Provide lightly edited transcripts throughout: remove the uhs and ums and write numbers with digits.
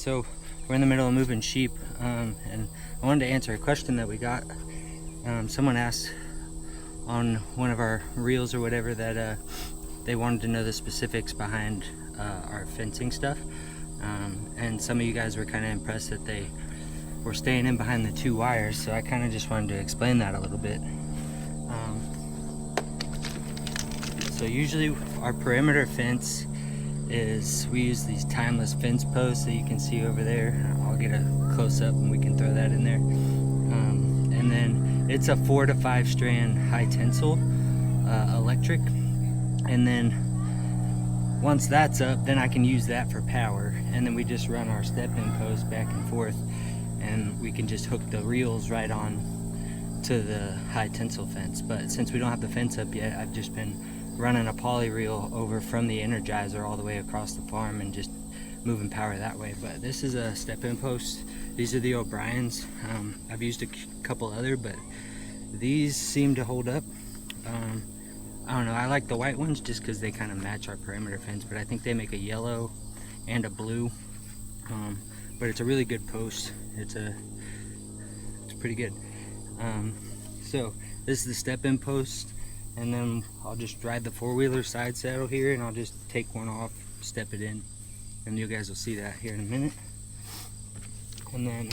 So we're in the middle of moving sheep, and I wanted to answer a question that we got. Someone asked on one of our reels or whatever that they wanted to know the specifics behind our fencing stuff, and some of you guys were kind of impressed that they were staying in behind the 2 wires, so I kind of just wanted to explain that a little bit. So usually our perimeter fence is, we use these timeless fence posts that you can see over there. I'll get a close-up and we can throw that in there. And then it's a 4 to 5 strand high tensile electric, and then once that's up, then I can use that for power, and then we just run our step-in post back and forth, and we can just hook the reels right on to the high tensile fence. But since we don't have the fence up yet, I've just been running a poly reel over from the Energizer all the way across the farm and just moving power that way. But this is a step-in post. These are the O'Brien's. I've used a couple other, but these seem to hold up. I don't know, I like the white ones just because they kind of match our perimeter fence, but I think they make a yellow and a blue. But it's a really good post. It's pretty good. So this is the step-in post, and then I'll just ride the 4-wheeler side saddle here, and I'll just take one off, step it in, and you guys will see that here in a minute. And then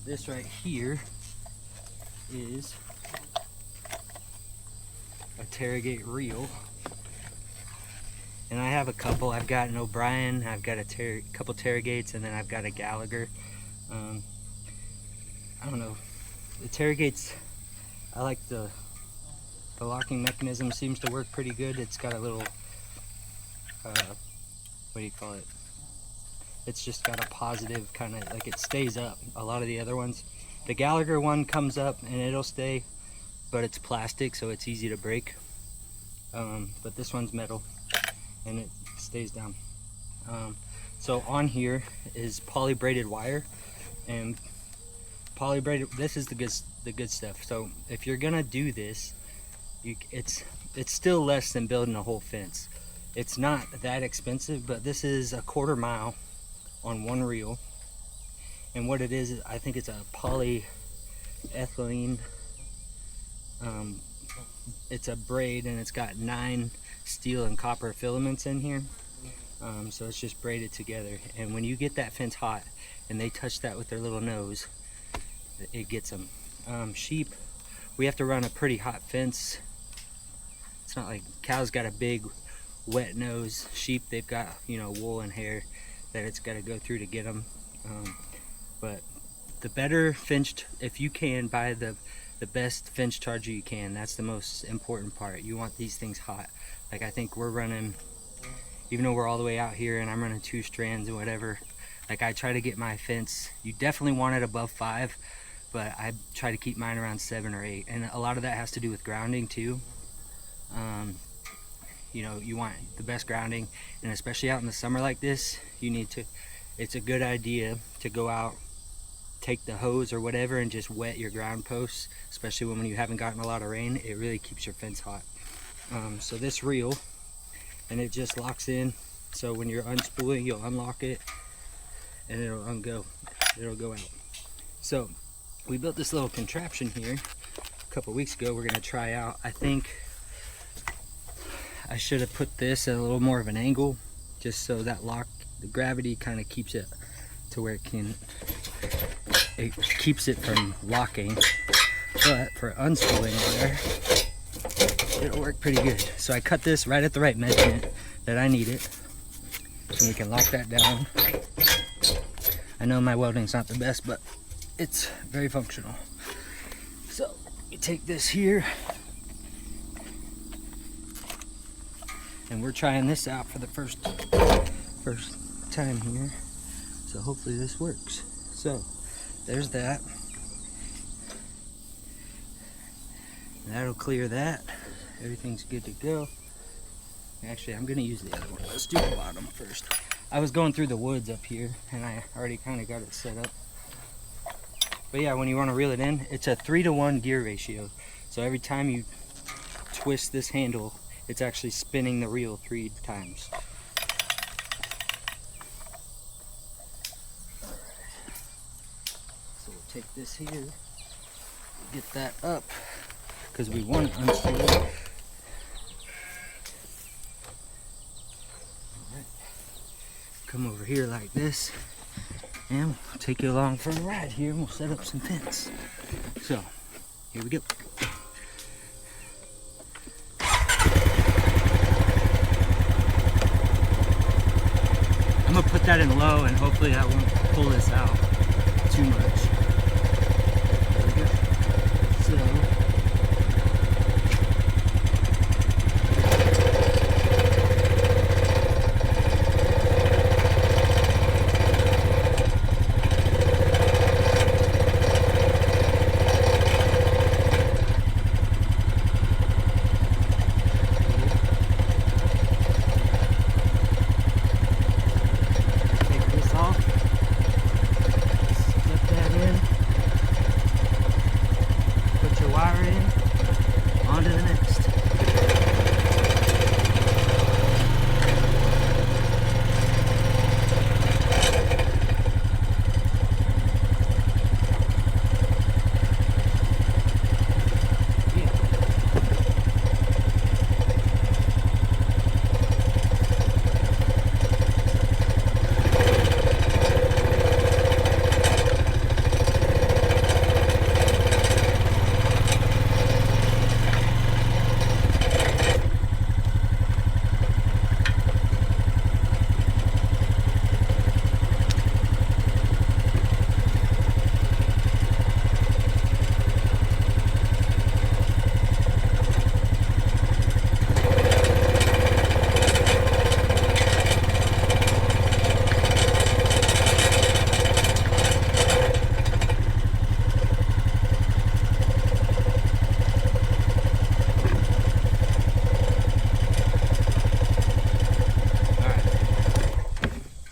this right here is a Tarragate reel, and I have a couple. I've got an O'Brien, I've got a couple Tarragates, and then I've got a Gallagher. I don't know, the Tarragates, I like the locking mechanism seems to work pretty good. It's got a little what do you call it, it's just got a positive kind of, like, it stays up. A lot of the other ones, the Gallagher one comes up and it'll stay, but it's plastic, so it's easy to break. But this one's metal and it stays down. So on here is poly braided wire, and poly braided, this is the good stuff. So if you're gonna do this, it's still less than building a whole fence. It's not that expensive, but this is a 1/4 mile on one reel, and what it is, I think it's a polyethylene. It's a braid, and it's got 9 steel and copper filaments in here. So it's just braided together, and when you get that fence hot and they touch that with their little nose, it gets them. Sheep, we have to run a pretty hot fence. It's not like cows got a big wet nose. Sheep, they've got, you know, wool and hair that it's got to go through to get them. But the better fence, if you can buy the best fence charger you can, that's the most important part. You want these things hot. Like, I think we're running, even though we're all the way out here and I'm running 2 strands and whatever, like, I try to get my fence, you definitely want it above 5, but I try to keep mine around 7 or 8, and a lot of that has to do with grounding too. You know, you want the best grounding, and especially out in the summer like this, you need to, it's a good idea to go out, take the hose or whatever and just wet your ground posts, especially when you haven't gotten a lot of rain. It really keeps your fence hot. So this reel, and it just locks in, so when you're unspooling, you'll unlock it and it'll go out. So we built this little contraption here a couple weeks ago. We're gonna try out. I think I should have put this at a little more of an angle, just so that the gravity kind of keeps it to where it keeps it from locking. But for unspooling there, it'll work pretty good. So I cut this right at the right measurement that I need it, and we can lock that down. I know my welding's not the best, but it's very functional. So you take this here, and we're trying this out for the first time here, so hopefully this works. So there's that. That'll clear that. Everything's good to go. Actually, I'm gonna use the other one. Let's do the bottom first. I was going through the woods up here, and I already kind of got it set up. But yeah, when you want to reel it in, it's a 3-to-1 gear ratio. So every time you twist this handle, it's actually spinning the reel 3 times. take this here, get that up, because we want it unsealed. Alright. Come over here like this, and we'll take you along for a ride here, and we'll set up some fence. So, here we go. I'm gonna put that in low, and hopefully that won't pull this out too much. There we go. So,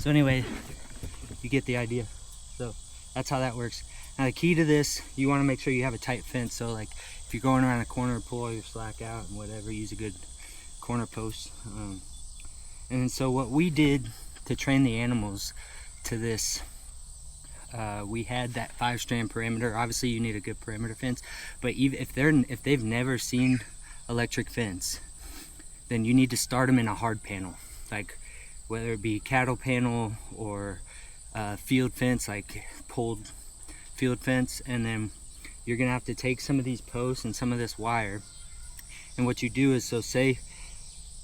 So anyway, you get the idea. So that's how that works. Now the key to this, you want to make sure you have a tight fence. So like if you're going around a corner, pull all your slack out and whatever, use a good corner post. And so what we did to train the animals to this, we had that 5-strand perimeter. Obviously you need a good perimeter fence, but even if they've never seen electric fence, then you need to start them in a hard panel, like whether it be cattle panel or field fence, like pulled field fence. And then you're gonna have to take some of these posts and some of this wire, and what you do is, so say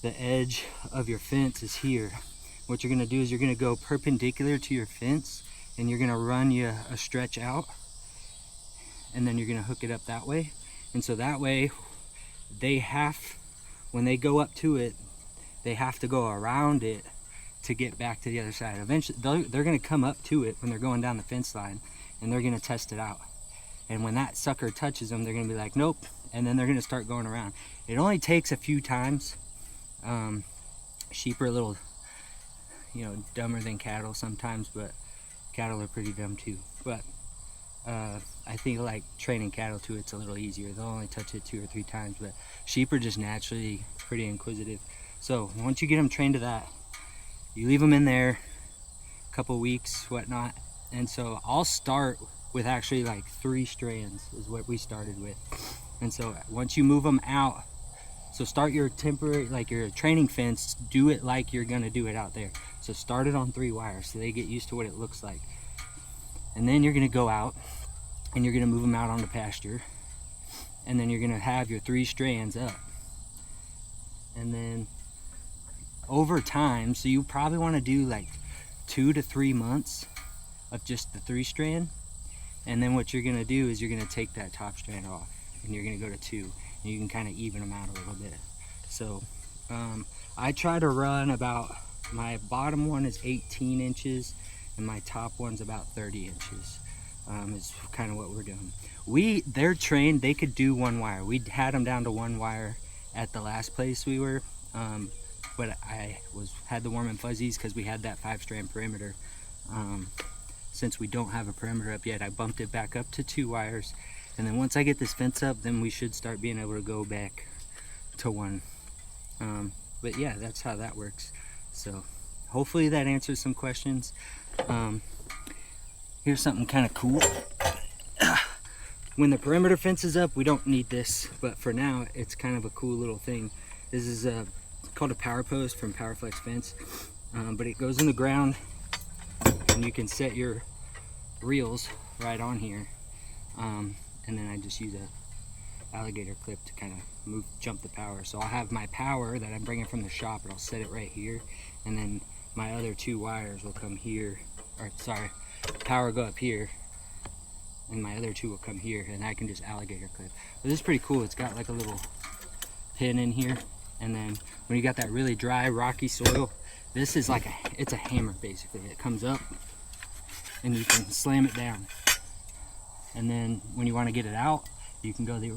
the edge of your fence is here, what you're gonna do is you're gonna go perpendicular to your fence, and you're gonna run you a stretch out, and then you're gonna hook it up that way. And so that way when they go up to it, they have to go around it to get back to the other side. Eventually they're going to come up to it when they're going down the fence line, and they're going to test it out. And when that sucker touches them, they're going to be like, nope, and then they're going to start going around. It only takes a few times. Sheep are a little, dumber than cattle sometimes, but cattle are pretty dumb too. But I think like training cattle too, it's a little easier. They'll only touch it 2 or 3 times, but sheep are just naturally pretty inquisitive. So once you get them trained to that, you leave them in there a couple weeks, whatnot. And so I'll start with actually like 3 strands is what we started with. And so once you move them out, so start your temporary, like your training fence, do it like you're gonna do it out there. So start it on 3 wires so they get used to what it looks like. And then you're gonna go out and you're gonna move them out on the pasture. And then you're gonna have your 3 strands up. And then over time, so you probably want to do like 2 to 3 months of just the 3-strand, and then what you're going to do is you're going to take that top strand off, and you're going to go to 2, and you can kind of even them out a little bit. So I try to run about, my bottom one is 18 inches and my top one's about 30 inches. Is kind of what we're doing. They're trained, they could do 1 wire. We had them down to 1 wire at the last place we were, but I had the warm and fuzzies because we had that 5-strand perimeter. Since we don't have a perimeter up yet, I bumped it back up to 2 wires, and then once I get this fence up, then we should start being able to go back to 1. But yeah, that's how that works. So hopefully that answers some questions. Here's something kind of cool. when the perimeter fence is up, we don't need this, but for now, it's kind of a cool little thing. This is called a power post from PowerFlex Fence, but it goes in the ground, and you can set your reels right on here, and then I just use a alligator clip to kind of jump the power. So I'll have my power that I'm bringing from the shop, and I'll set it right here, and then my other 2 wires will come here, or sorry, power go up here, and my other 2 will come here, and I can just alligator clip. But this is pretty cool. It's got like a little pin in here, and then when you got that really dry, rocky soil, this is like it's a hammer basically. It comes up, and you can slam it down. And then when you want to get it out, you can go the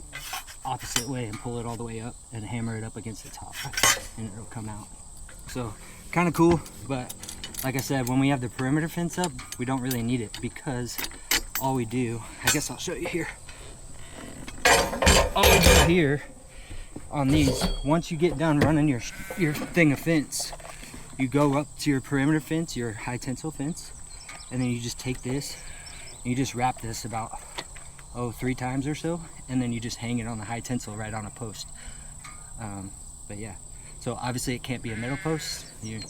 opposite way and pull it all the way up and hammer it up against the top, and it'll come out. So kind of cool, but like I said, when we have the perimeter fence up, we don't really need it, because all we do, I guess I'll show you here. All we do here on these, once you get done running your thing of fence, you go up to your perimeter fence, your high tensile fence, and then you just take this and you just wrap this about 3 times or so, and then you just hang it on the high tensile right on a post. But yeah, so obviously it can't be a metal post. You're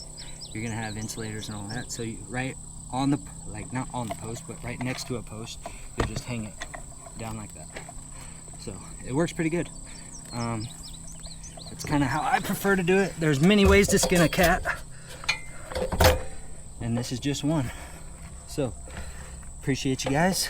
gonna have insulators and all that, so you, right on the, like not on the post, but right next to a post, you'll just hang it down like that. So it works pretty good. That's kind of how I prefer to do it. There's many ways to skin a cat, and this is just one. So appreciate you guys.